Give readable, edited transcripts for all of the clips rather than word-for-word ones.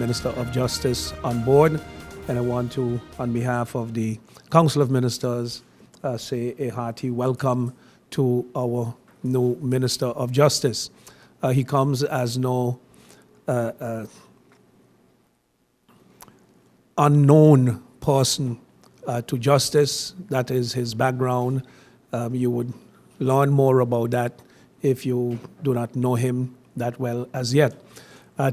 Minister of Justice on board, and I want to, on behalf of the Council of Ministers, say a hearty welcome to our new Minister of Justice. He comes as no unknown person to justice. That is his background. You would learn more about that if you do not know him that well as yet.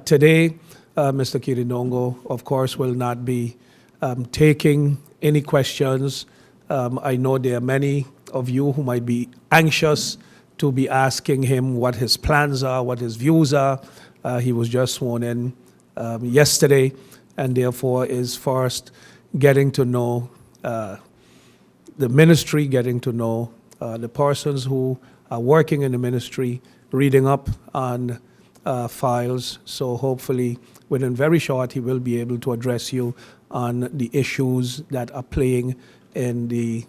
Today, Mr. Kiridongo, of course, will not be taking any questions. I know there are many of you who might be anxious to be asking him what his plans are, what his views are. He was just sworn in yesterday, and therefore is first getting to know the ministry, getting to know the persons who are working in the ministry, reading up on files. So hopefully within very short he will be able to address you on the issues that are playing in the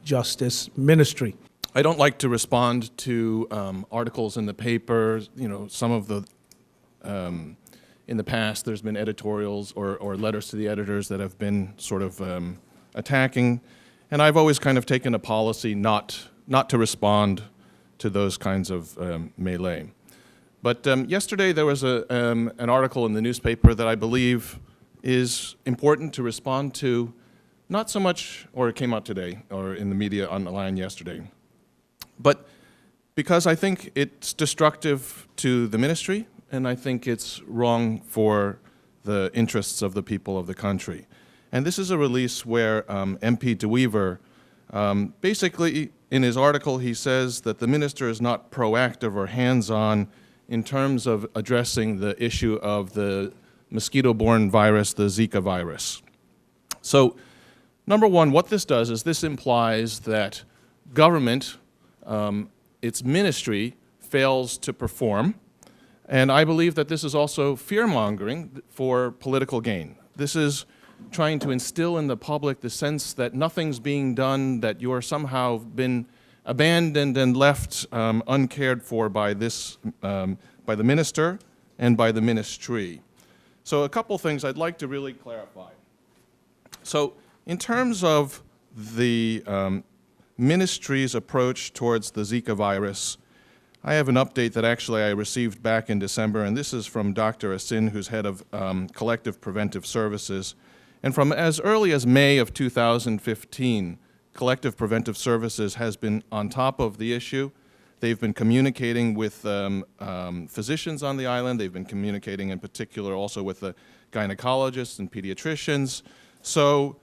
justice ministry. I don't like to respond to articles in the paper. You know, some of the, in the past there's been editorials or letters to the editors that have been sort of attacking, and I've always kind of taken a policy not to respond to those kinds of melee. But yesterday there was an article in the newspaper that I believe is important to respond to, not so much, or it came out today, or in the media online yesterday, but because I think it's destructive to the ministry, and I think it's wrong for the interests of the people of the country. And this is a release where MP DeWeaver, basically in his article, he says that the minister is not proactive or hands-on in terms of addressing the issue of the mosquito-borne virus, the Zika virus. So, number one, what this does is this implies that government, its ministry, fails to perform. And I believe that this is also fear-mongering for political gain. This is trying to instill in the public the sense that nothing's being done, that you're somehow been abandoned and left uncared for by this, by the minister and by the ministry. So a couple things I'd like to really clarify. So in terms of the ministry's approach towards the Zika virus, I have an update that actually I received back in December, and this is from Dr. Asin, who's head of Collective Preventive Services. And from as early as May of 2015, Collective Preventive Services has been on top of the issue. They've been communicating with physicians on the island. They've been communicating in particular also with the gynecologists and pediatricians. So,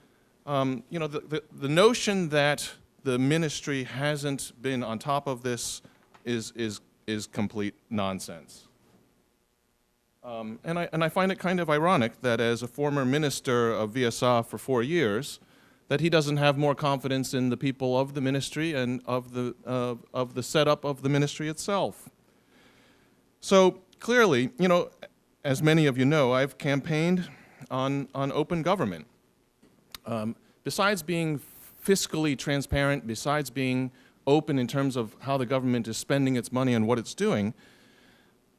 you know, the notion that the ministry hasn't been on top of this is complete nonsense. And I find it kind of ironic that as a former minister of VSA for 4 years, that he doesn't have more confidence in the people of the ministry and of the setup of the ministry itself. So clearly, you know, as many of you know, I've campaigned on open government. Besides being fiscally transparent, besides being open in terms of how the government is spending its money and what it's doing,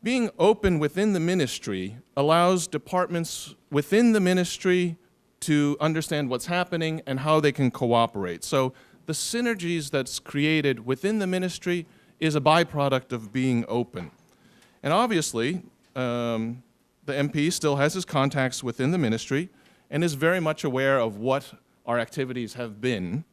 being open within the ministry allows departments within the ministry to understand what's happening and how they can cooperate. So the synergies that's created within the ministry is a byproduct of being open. And obviously, the MP still has his contacts within the ministry and is very much aware of what our activities have been.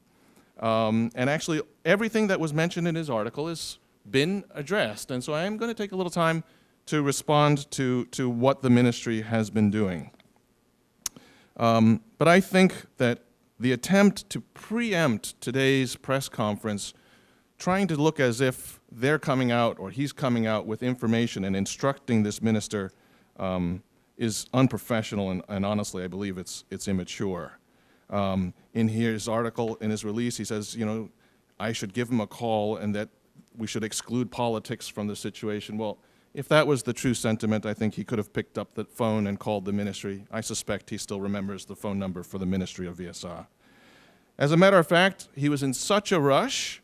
And actually, everything that was mentioned in his article has been addressed. And so I am going to take a little time to respond to what the ministry has been doing. But I think that the attempt to preempt today's press conference, trying to look as if they're coming out or he's coming out with information and instructing this minister is unprofessional, and honestly, I believe it's immature. In his article, in his release, he says, you know, I should give him a call and that we should exclude politics from the situation. Well, if that was the true sentiment, I think he could have picked up the phone and called the ministry. I suspect he still remembers the phone number for the Ministry of VSA. As a matter of fact, he was in such a rush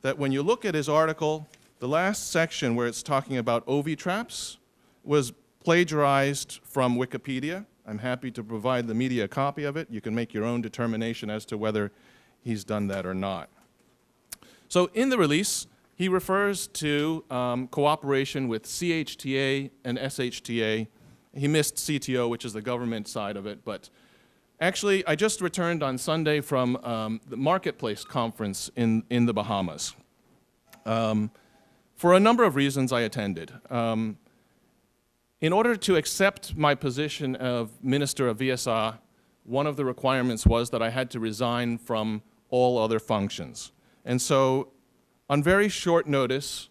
that when you look at his article, the last section where it's talking about OV traps was plagiarized from Wikipedia. I'm happy to provide the media a copy of it. You can make your own determination as to whether he's done that or not. So in the release, he refers to cooperation with CHTA and SHTA. He missed CTO, which is the government side of it, but actually, I just returned on Sunday from the Marketplace conference in the Bahamas. For a number of reasons, I attended. In order to accept my position of Minister of VSA, one of the requirements was that I had to resign from all other functions. And so, on very short notice,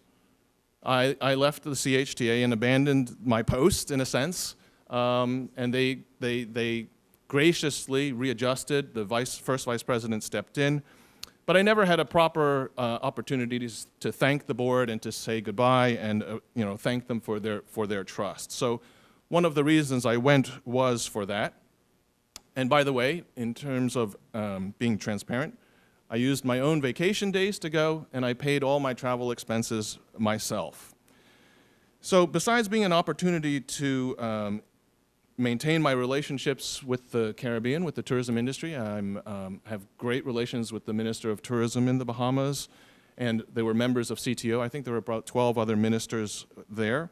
I left the CHTA and abandoned my post, in a sense, and they graciously readjusted. The first vice president stepped in, but I never had a proper opportunity to thank the board and to say goodbye and thank them for their trust. So one of the reasons I went was for that. And by the way, in terms of being transparent, I used my own vacation days to go, and I paid all my travel expenses myself. So besides being an opportunity to maintain my relationships with the Caribbean, with the tourism industry, I have great relations with the Minister of Tourism in the Bahamas, and they were members of CTO. I think there were about 12 other ministers there.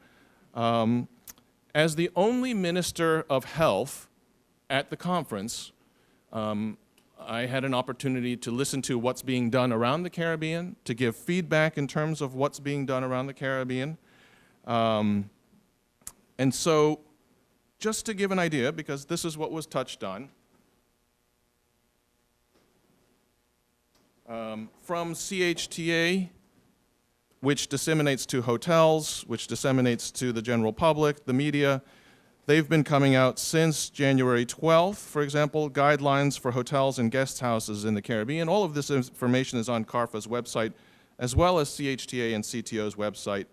As the only Minister of Health at the conference, I had an opportunity to listen to what's being done around the Caribbean, to give feedback in terms of what's being done around the Caribbean. And so, just to give an idea, because this is what was touched on, from CHTA, which disseminates to hotels, which disseminates to the general public, the media, they've been coming out since January 12th, for example, guidelines for hotels and guest houses in the Caribbean. All of this information is on CARFA's website, as well as CHTA and CTO's website.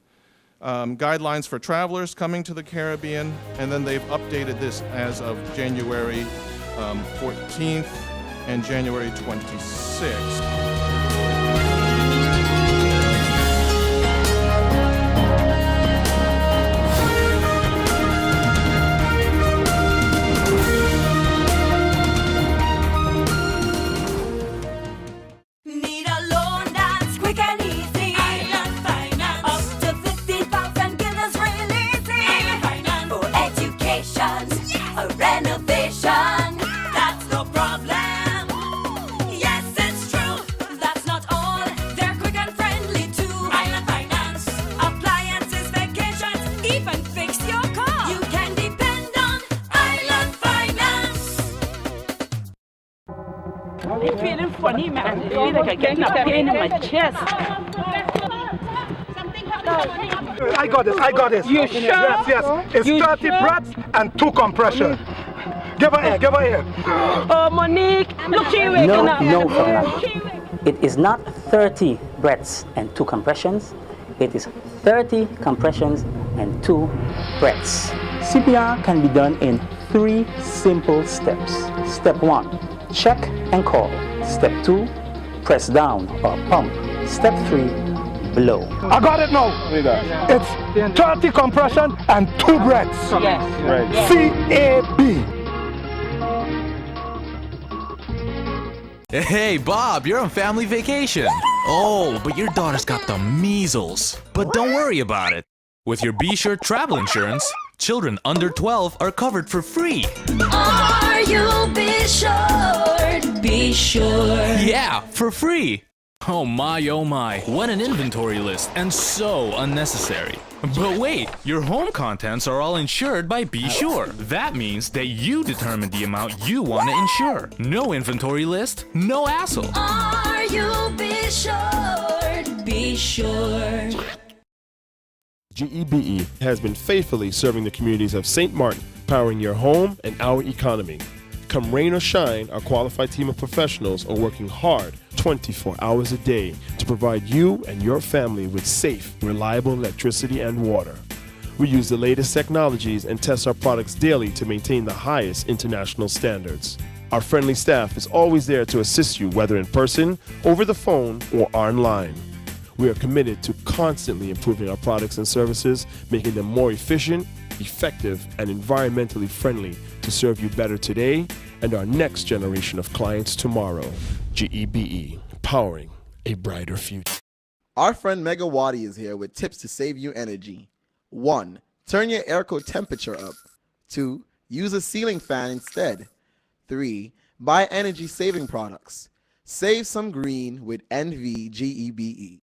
Guidelines for travelers coming to the Caribbean, and then they've updated this as of January 14th and January 26th. I'm feeling funny, man. I feel like I'm getting a pain in my chest. I got this. You sure? Yes. It's 30 breaths and 2 compression. Give her air. Oh, Monique, look, she waking up. No, Fernanda. It is not 30 breaths and 2 compressions. It is 30 compressions and 2 breaths. CPR can be done in 3 simple steps. Step 1, check and call. Step 2, press down or pump. Step 3, blow. I got it now. It's 30 compression and 2 breaths. Yes. Right. CAB. Hey, Bob, you're on family vacation. Oh, but your daughter's got the measles. But don't worry about it. With your Be Sure travel insurance, children under 12 are covered for free. Are you Be Sure? Be Sure. Yeah, for free. Oh my, what an inventory list, and so unnecessary. But wait, your home contents are all insured by Be Sure. That means that you determine the amount you want to insure. No inventory list, no hassle. Are you Be Sure? Be Sure. GEBE has been faithfully serving the communities of St. Martin, powering your home and our economy. Come rain or shine, our qualified team of professionals are working hard 24 hours a day to provide you and your family with safe, reliable electricity and water. We use the latest technologies and test our products daily to maintain the highest international standards. Our friendly staff is always there to assist you, whether in person, over the phone, or online. We are committed to constantly improving our products and services, making them more efficient, effective, and environmentally friendly to serve you better today and our next generation of clients tomorrow. GEBE, powering a brighter future. Our friend Megawati is here with tips to save you energy. 1. Turn your airco temperature up. 2. Use a ceiling fan instead. 3. Buy energy-saving products. Save some green with NVGEBE.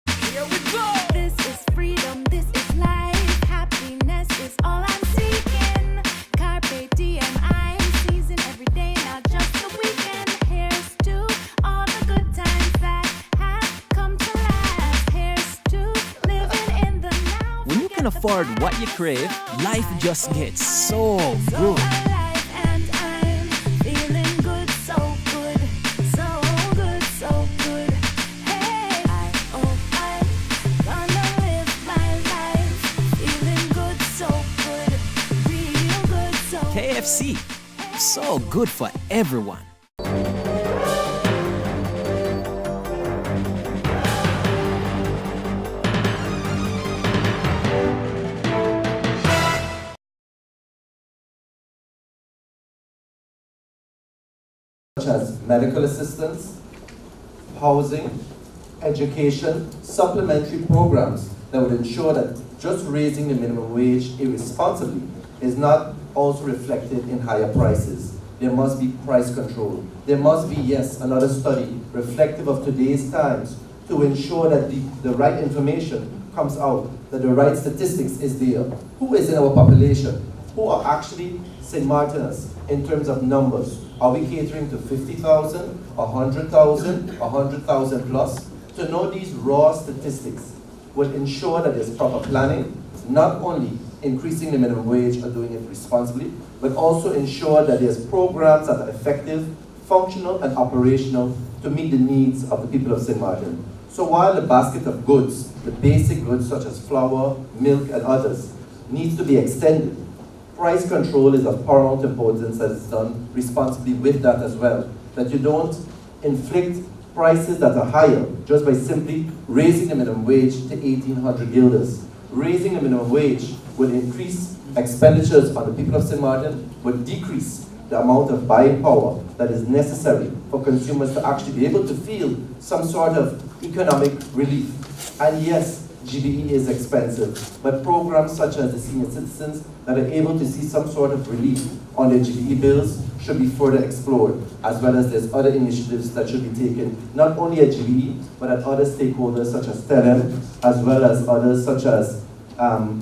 Here we go. This is freedom, this is life. Happiness is all I'm seeking. Carpe diem, I'm seizing every day, not just the weekend. Here's to all the good times that have come to last. Here's to living in the now. When you can afford what you crave, life just gets so good. Alive and I'm feeling good, so good, so good, so good. Hey, I'm gonna live my life, feeling good, so good, real good, so KFC, so good for everyone. Such as medical assistance, housing, education, supplementary programs that would ensure that just raising the minimum wage irresponsibly is not also reflected in higher prices. There must be price control. There must be, yes, another study reflective of today's times to ensure that the right information comes out, that the right statistics is there. Who is in our population? Who are actually St. Martiners in terms of numbers? Are we catering to 50,000, 100,000, 100,000 plus? To know these raw statistics will ensure that there's proper planning, not only increasing the minimum wage or doing it responsibly, but also ensure that there's programs that are effective, functional, and operational to meet the needs of the people of St. Martin. So while the basket of goods, the basic goods such as flour, milk, and others, needs to be extended, price control is of paramount importance that it's done responsibly with that as well. That you don't inflict prices that are higher just by simply raising the minimum wage to 1,800 guilders. Raising the minimum wage will increase expenditures on the people of St. Martin, would decrease the amount of buying power that is necessary for consumers to actually be able to feel some sort of economic relief. And yes, GBE is expensive, but programs such as the senior citizens that are able to see some sort of relief on their GBE bills should be further explored, as well as there's other initiatives that should be taken, not only at GBE, but at other stakeholders such as TELEM, as well as others such as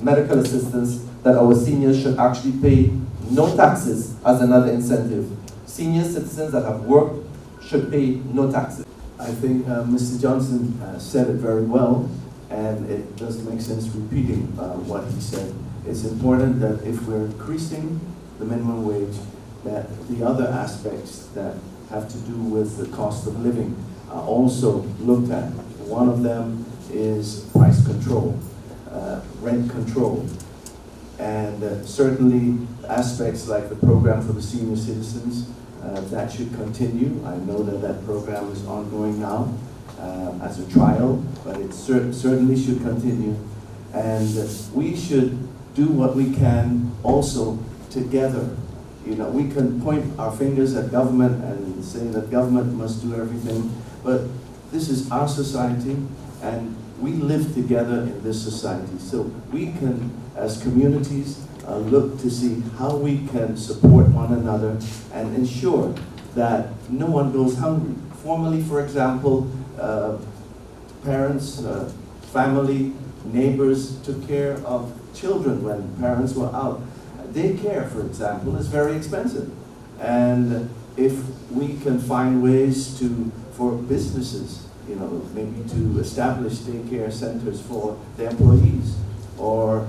medical assistance, that our seniors should actually pay no taxes as another incentive. Senior citizens that have worked should pay no taxes. I think Mr. Johnson said it very well, and it doesn't make sense repeating what he said. It's important that if we're increasing the minimum wage, that the other aspects that have to do with the cost of living are also looked at. One of them is price control, rent control, and certainly aspects like the program for the senior citizens, that should continue. I know that that program is ongoing now as a trial, but it certainly should continue. And we should do what we can also together. You know, we can point our fingers at government and say that government must do everything, but this is our society, and we live together in this society. So we can, as communities, look to see how we can support one another and ensure that no one goes hungry. Formerly, for example, parents, family, neighbors took care of children when parents were out. Daycare, for example, is very expensive. And if we can find ways for businesses, you know, maybe to establish daycare centers for their employees, or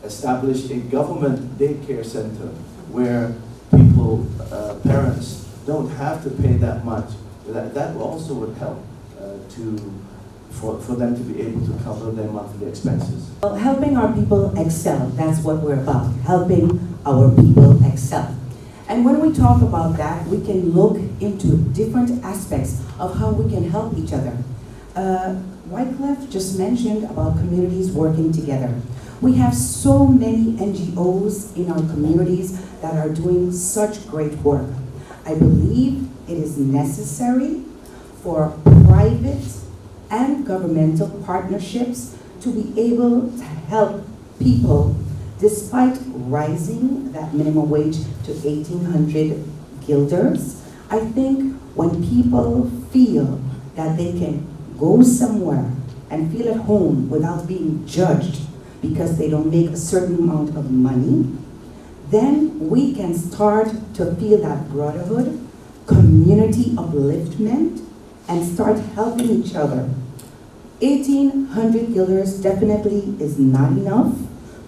establish a government daycare center where people, parents, don't have to pay that much. That also would help for them to be able to cover their monthly expenses. Well, helping our people excel, that's what we're about, helping our people excel. And when we talk about that, we can look into different aspects of how we can help each other. Wycliffe just mentioned about communities working together. We have so many NGOs in our communities that are doing such great work. I believe it is necessary for private and governmental partnerships to be able to help people despite rising that minimum wage to 1,800 guilders. I think when people feel that they can go somewhere and feel at home without being judged because they don't make a certain amount of money, then we can start to feel that brotherhood, community upliftment, and start helping each other. 1,800 guilders definitely is not enough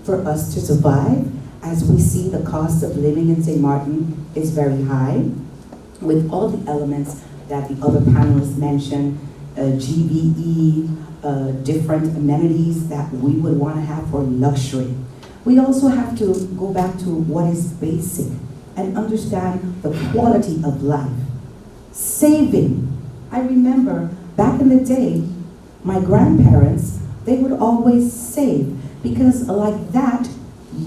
for us to survive, as we see the cost of living in St. Martin is very high, with all the elements that the other panelists mentioned, GBE, different amenities that we would want to have for luxury. We also have to go back to what is basic and understand the quality of life. Saving. I remember back in the day, my grandparents, they would always save, because like that,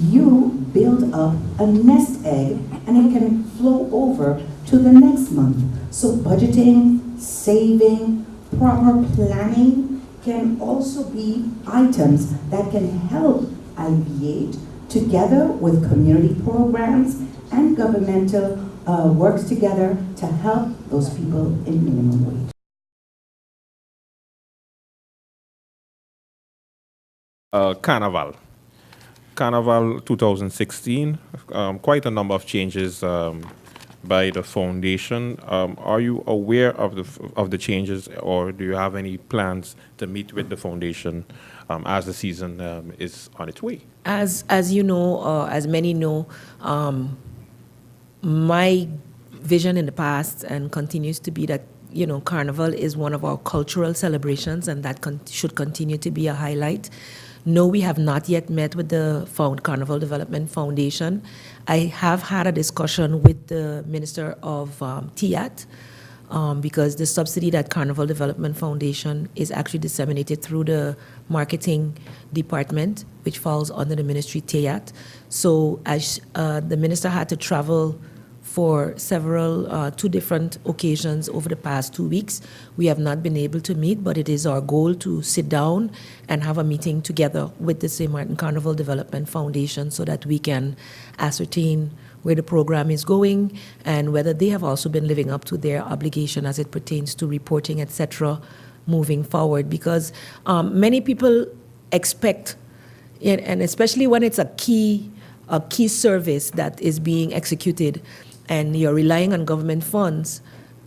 you build up a nest egg and it can flow over to the next month. So budgeting, saving, proper planning can also be items that can help alleviate, together with community programs and governmental works together to help those people in minimum wage. Carnival. Carnival 2016, quite a number of changes by the foundation. Are you aware of the changes, or do you have any plans to meet with the foundation as the season is on its way? As you know, as many know, my vision in the past and continues to be that, you know, Carnival is one of our cultural celebrations, and that should continue to be a highlight. No, we have not yet met with the Carnival Development Foundation. I have had a discussion with the Minister of TIAT, because the subsidy that Carnival Development Foundation is actually disseminated through the marketing department, which falls under the ministry TIAT. So as the minister had to travel for two different occasions over the past 2 weeks, we have not been able to meet, but it is our goal to sit down and have a meeting together with the St. Martin Carnival Development Foundation so that we can ascertain where the program is going and whether they have also been living up to their obligation as it pertains to reporting, etc., moving forward. Because many people expect, and especially when it's a key service that is being executed, and you're relying on government funds,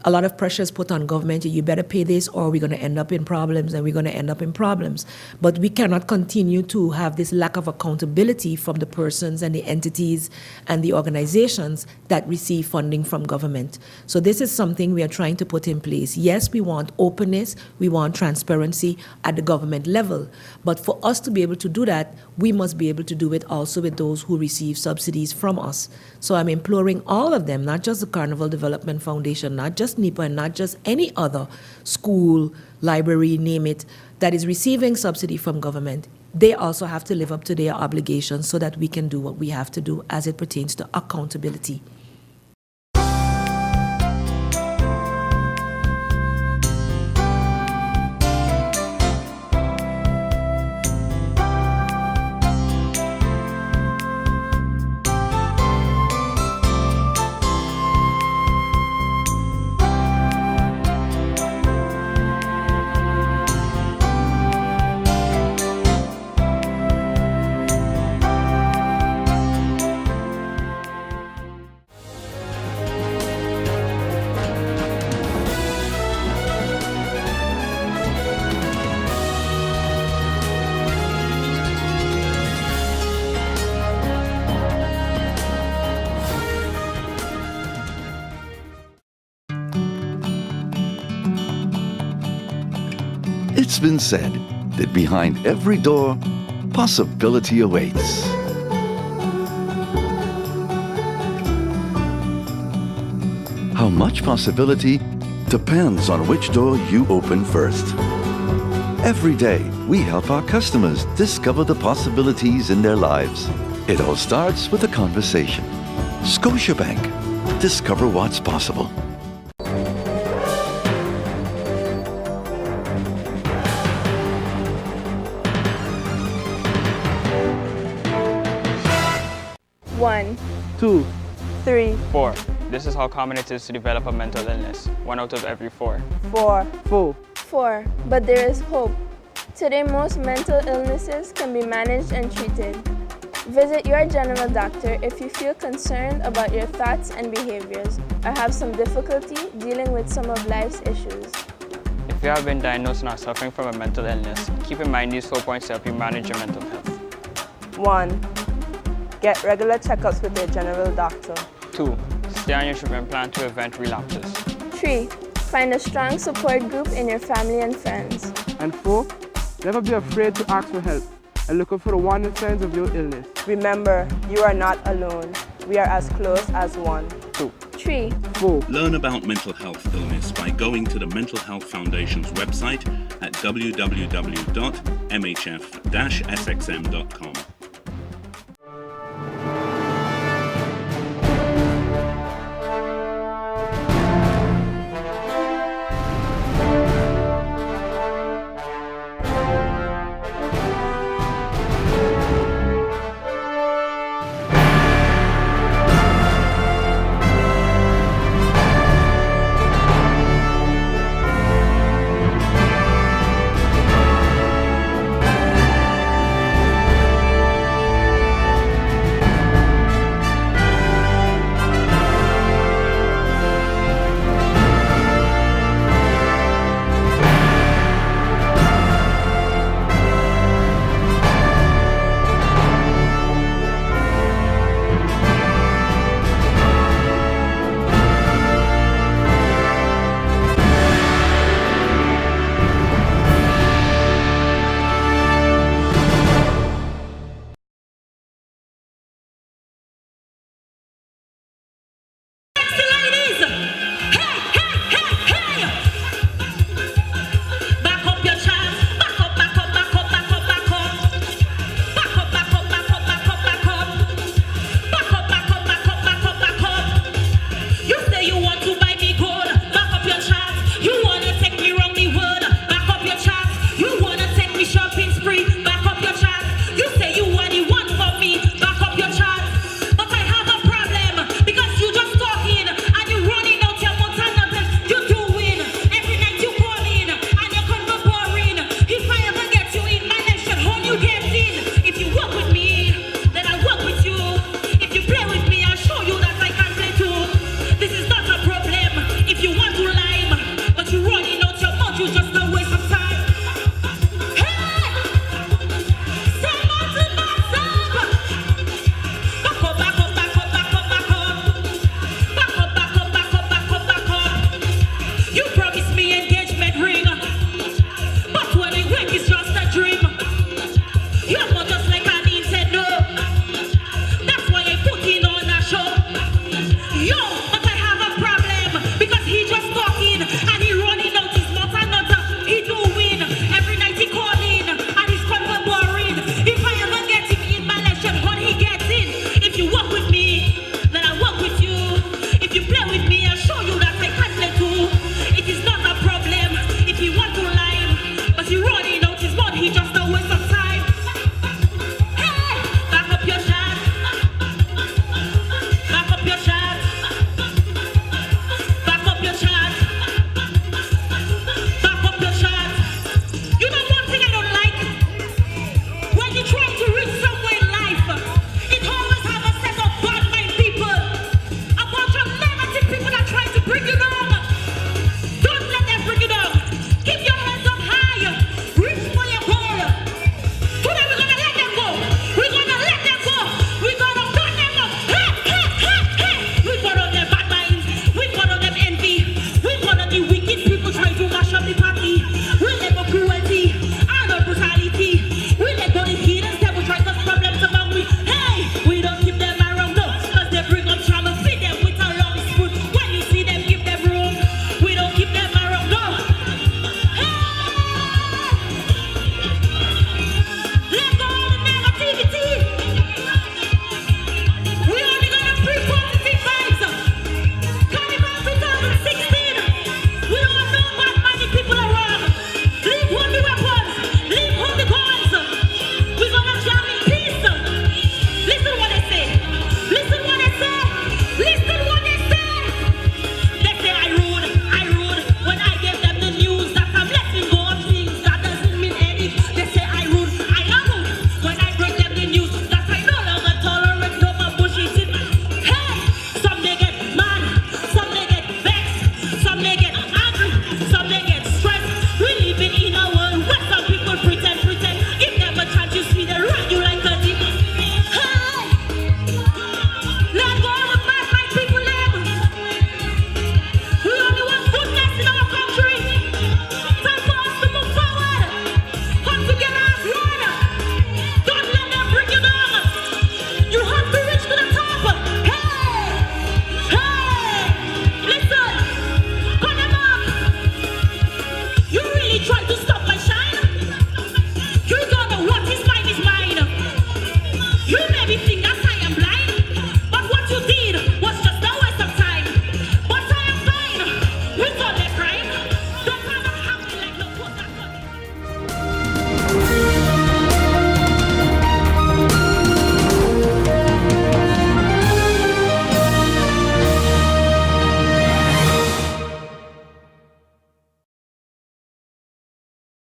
a lot of pressure is put on government. You better pay this or we're going to end up in problems, and we're going to end up in problems. But we cannot continue to have this lack of accountability from the persons and the entities and the organizations that receive funding from government. So this is something we are trying to put in place. Yes, we want openness, we want transparency at the government level. But for us to be able to do that, we must be able to do it also with those who receive subsidies from us. So I'm imploring all of them, not just the Carnival Development Foundation, not just NEPA, and not just any other school, library, name it, that is receiving subsidy from government. They also have to live up to their obligations so that we can do what we have to do as it pertains to accountability. It's been said that behind every door, possibility awaits. How much possibility depends on which door you open first. Every day, we help our customers discover the possibilities in their lives. It all starts with a conversation. Scotiabank. Discover what's possible. One, 2, 3, 4. This is how common it is to develop a mental illness. 1 out of every 4. 4, 4. 4. But there is hope. Today, most mental illnesses can be managed and treated. Visit your general doctor if you feel concerned about your thoughts and behaviors or have some difficulty dealing with some of life's issues. If you have been diagnosed and are suffering from a mental illness, keep in mind these 4 points to help you manage your mental health. 1. Get regular checkups with your general doctor. 2. Stay on your treatment plan to prevent relapses. 3. Find a strong support group in your family and friends. And 4. Never be afraid to ask for help and look out for the warning signs of your illness. Remember, you are not alone. We are as close as one. 2. 3. 4. Learn about mental health illness by going to the Mental Health Foundation's website at www.mhf-sxm.com.